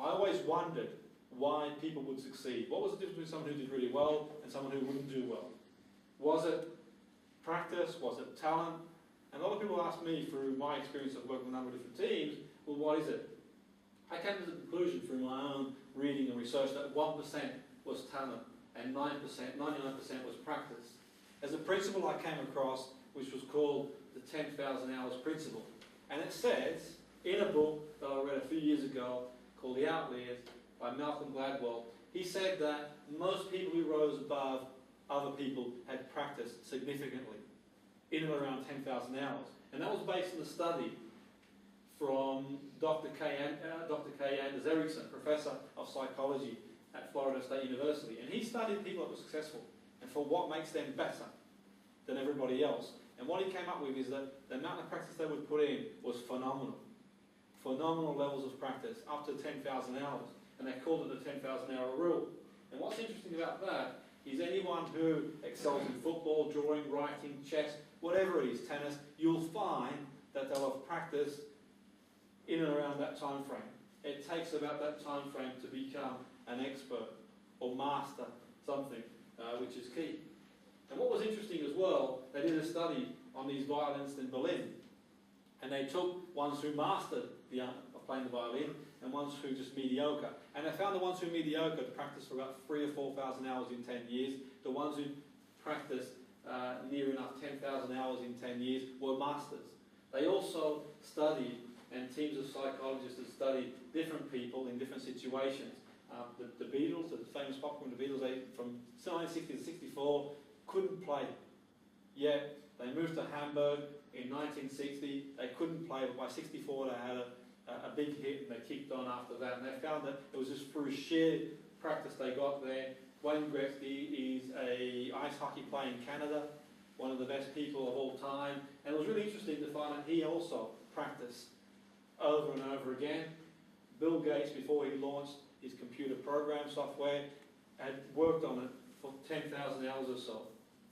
I always wondered why people would succeed. What was the difference between someone who did really well and someone who wouldn't do well? Was it practice? Was it talent? And a lot of people ask me, through my experience of working with a number of different teams, well, what is it? I came to the conclusion through my own reading and research that 1% was talent and 99% was practice. There's a principle I came across which was called the 10,000 hours principle. And it says, in a book that I read a few years ago called The Outliers by Malcolm Gladwell, he said that most people who rose above other people had practiced significantly, in and around 10,000 hours. And that was based on a study from Dr. K. Anders Ericsson, professor of psychology at Florida State University. And he studied people that were successful and for what makes them better than everybody else. And what he came up with is that the amount of practice they would put in was phenomenal. Phenomenal levels of practice, up to 10,000 hours. And they called it the 10,000 hour rule. And what's interesting about that is anyone who excels in football, drawing, writing, chess, whatever it is, tennis, you'll find that they'll have practiced in and around that time frame. It takes about that time frame to become an expert or master something, which is key. And what was interesting as well, they did a study on these violinists in Berlin, and they took ones who mastered the art of playing the violin and ones who just mediocre. And they found the ones who were mediocre to practice for about 3,000 or 4,000 hours in 10 years. The ones who practiced near enough 10,000 hours in 10 years were masters. They also studied, and teams of psychologists have studied different people in different situations. The Beatles, the famous pop group, the Beatles, they, from 1960 to 64, couldn't play. Yet they moved to Hamburg in 1960. They couldn't play, but by 64 they had a big hit, and they kicked on after that. And they found that it was just through sheer practice they got there. Wayne Gretzky is an ice hockey player in Canada, one of the best people of all time. And it was really interesting to find that he also practiced over and over again. Bill Gates, before he launched his computer program software, had worked on it for 10,000 hours or so.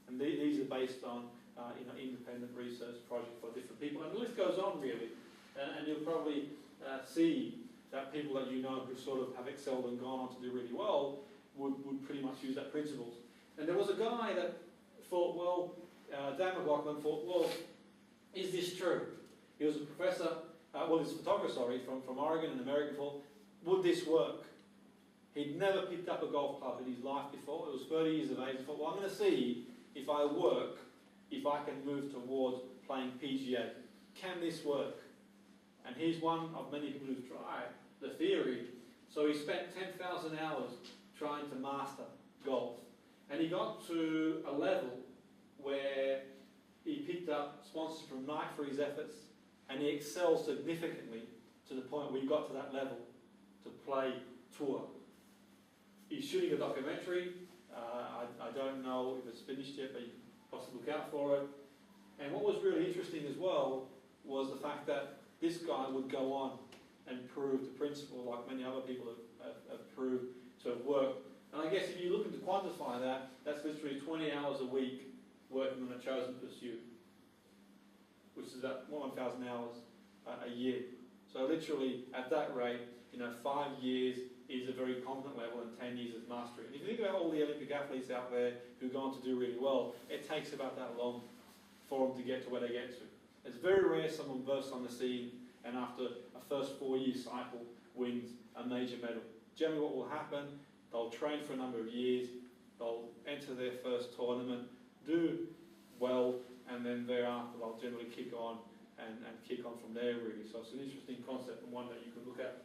And these are based on independent research projects for different people. And the list goes on, really. And you'll probably see that people that you know who sort of have excelled and gone on to do really well would pretty much use that principle. And there was a guy that thought, well, Dan McLaughlin thought, well, is this true? He was a professor, he's a photographer, sorry, from Oregon, an American, thought, would this work? He'd never picked up a golf club in his life before. It was 30 years of age. He thought, well, I'm going to see if I work, if I can move towards playing PGA. Can this work? And he's one of many people who've tried the theory. So he spent 10,000 hours trying to master golf. And he got to a level where he picked up sponsors from Nike for his efforts, and he excelled significantly to the point where he got to that level to play tour. He's shooting a documentary. I don't know if it's finished yet, but you can possibly look out for it. And what was really interesting as well was the fact that this guy would go on and prove the principle, like many other people have proved to have worked. And I guess if you're looking to quantify that, that's literally 20 hours a week working on a chosen pursuit, which is about 1,000 hours a year. So literally, at that rate, 5 years is a very competent level and 10 years is mastery. And if you think about all the Olympic athletes out there who go on to do really well, it takes about that long for them to get to where they get to. It's very rare someone bursts on the scene and after a first 4-year cycle wins a major medal. Generally what will happen, they'll train for a number of years, they'll enter their first tournament, do well, and then thereafter they'll generally kick on and kick on from there, really. So it's an interesting concept and one that you can look at.